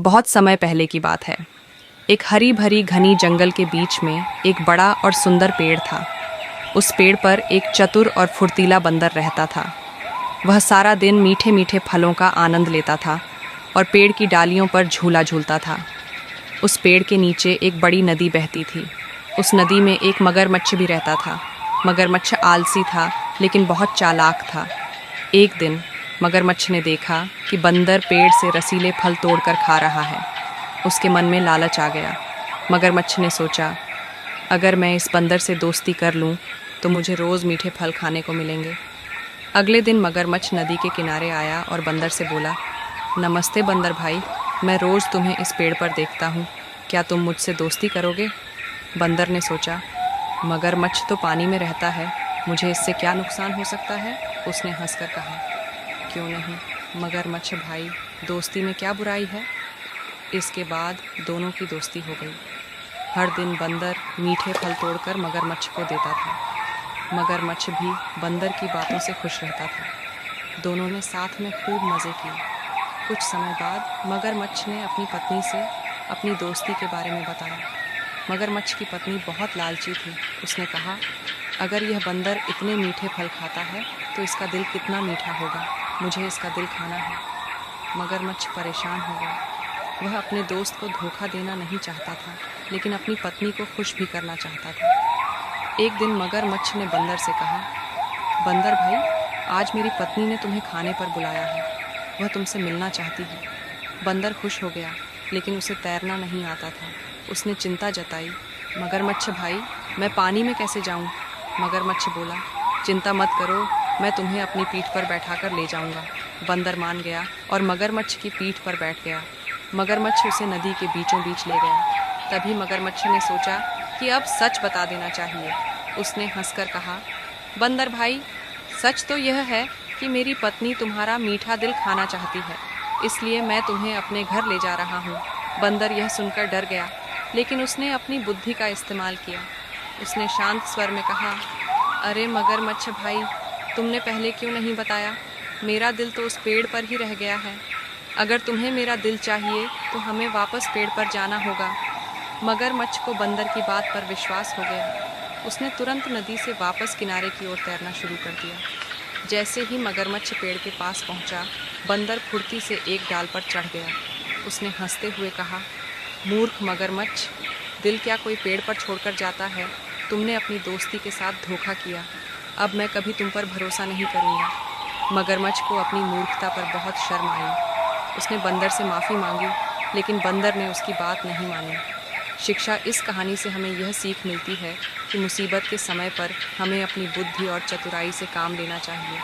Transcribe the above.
बहुत समय पहले की बात है। एक हरी भरी घनी जंगल के बीच में एक बड़ा और सुंदर पेड़ था। उस पेड़ पर एक चतुर और फुर्तीला बंदर रहता था। वह सारा दिन मीठे मीठे फलों का आनंद लेता था और पेड़ की डालियों पर झूला झूलता था। उस पेड़ के नीचे एक बड़ी नदी बहती थी। उस नदी में एक मगरमच्छ भी रहता था। मगरमच्छ आलसी था लेकिन बहुत चालाक था। एक दिन मगरमच्छ ने देखा कि बंदर पेड़ से रसीले फल तोड़कर खा रहा है। उसके मन में लालच आ गया। मगरमच्छ ने सोचा, अगर मैं इस बंदर से दोस्ती कर लूं तो मुझे रोज़ मीठे फल खाने को मिलेंगे। अगले दिन मगरमच्छ नदी के किनारे आया और बंदर से बोला, नमस्ते बंदर भाई, मैं रोज़ तुम्हें इस पेड़ पर देखता हूँ, क्या तुम मुझसे दोस्ती करोगे? बंदर ने सोचा, मगरमच्छ तो पानी में रहता है, मुझे इससे क्या नुकसान हो सकता है? उसने हंसकर कहा, क्यों नहीं मगरमच्छ भाई, दोस्ती में क्या बुराई है? इसके बाद दोनों की दोस्ती हो गई। हर दिन बंदर मीठे फल तोड़कर मगरमच्छ को देता था। मगरमच्छ भी बंदर की बातों से खुश रहता था। दोनों ने साथ में खूब मज़े किए। कुछ समय बाद मगरमच्छ ने अपनी पत्नी से अपनी दोस्ती के बारे में बताया। मगरमच्छ की पत्नी बहुत लालची थी। उसने कहा, अगर यह बंदर इतने मीठे फल खाता है तो इसका दिल कितना मीठा होगा, मुझे इसका दिल खाना है। मगरमच्छ परेशान हो गया। वह अपने दोस्त को धोखा देना नहीं चाहता था, लेकिन अपनी पत्नी को खुश भी करना चाहता था। एक दिन मगरमच्छ ने बंदर से कहा, बंदर भाई, आज मेरी पत्नी ने तुम्हें खाने पर बुलाया है, वह तुमसे मिलना चाहती है। बंदर खुश हो गया, लेकिन उसे तैरना नहीं आता था। उसने चिंता जताई, मगरमच्छ भाई, मैं पानी में कैसे जाऊं? मगरमच्छ बोला, चिंता मत करो, मैं तुम्हें अपनी पीठ पर बैठाकर ले जाऊंगा। बंदर मान गया और मगरमच्छ की पीठ पर बैठ गया। मगरमच्छ उसे नदी के बीचों बीच ले गया। तभी मगरमच्छ ने सोचा कि अब सच बता देना चाहिए। उसने हंसकर कहा, बंदर भाई, सच तो यह है कि मेरी पत्नी तुम्हारा मीठा दिल खाना चाहती है, इसलिए मैं तुम्हें अपने घर ले जा रहा हूँ। बंदर यह सुनकर डर गया, लेकिन उसने अपनी बुद्धि का इस्तेमाल किया। उसने शांत स्वर में कहा, अरे मगरमच्छ भाई, तुमने पहले क्यों नहीं बताया? मेरा दिल तो उस पेड़ पर ही रह गया है। अगर तुम्हें मेरा दिल चाहिए तो हमें वापस पेड़ पर जाना होगा। मगरमच्छ को बंदर की बात पर विश्वास हो गया। उसने तुरंत नदी से वापस किनारे की ओर तैरना शुरू कर दिया। जैसे ही मगरमच्छ पेड़ के पास पहुंचा, बंदर फुर्ती से एक डाल पर चढ़ गया। उसने हंसते हुए कहा, मूर्ख मगरमच्छ, दिल क्या कोई पेड़ पर छोड़कर जाता है? तुमने अपनी दोस्ती के साथ धोखा किया। अब मैं कभी तुम पर भरोसा नहीं करूँगा। मगरमच्छ को अपनी मूर्खता पर बहुत शर्म आई। उसने बंदर से माफ़ी मांगी, लेकिन बंदर ने उसकी बात नहीं मानी। शिक्षा इस कहानी से हमें यह सीख मिलती है कि मुसीबत के समय पर हमें अपनी बुद्धि और चतुराई से काम लेना चाहिए।